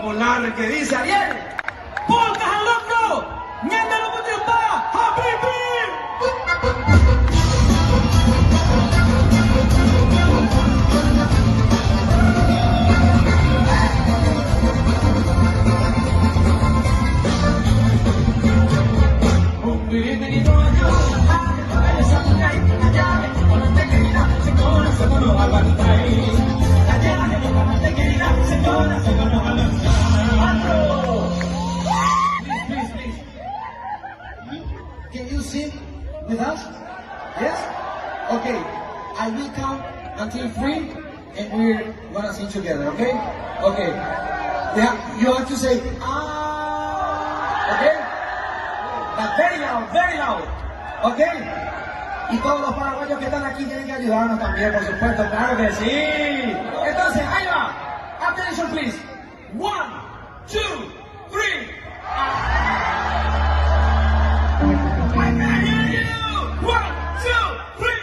popular que dice Ariel, ¡Polcas al lucro! ¡Miente lo que te está! ¡Habibi! Can you sing with us? Yes? Okay. I will count until 3 and we're gonna sing together, okay? Okay. You have to say, ah, okay? But very loud, okay? Y todos los paraguayos que están aquí tienen que ayudarnos también, por supuesto, claro que sí. Entonces, ahí va. Attention, please. 1, 2, 3. I can hear you. 1, 2, 3.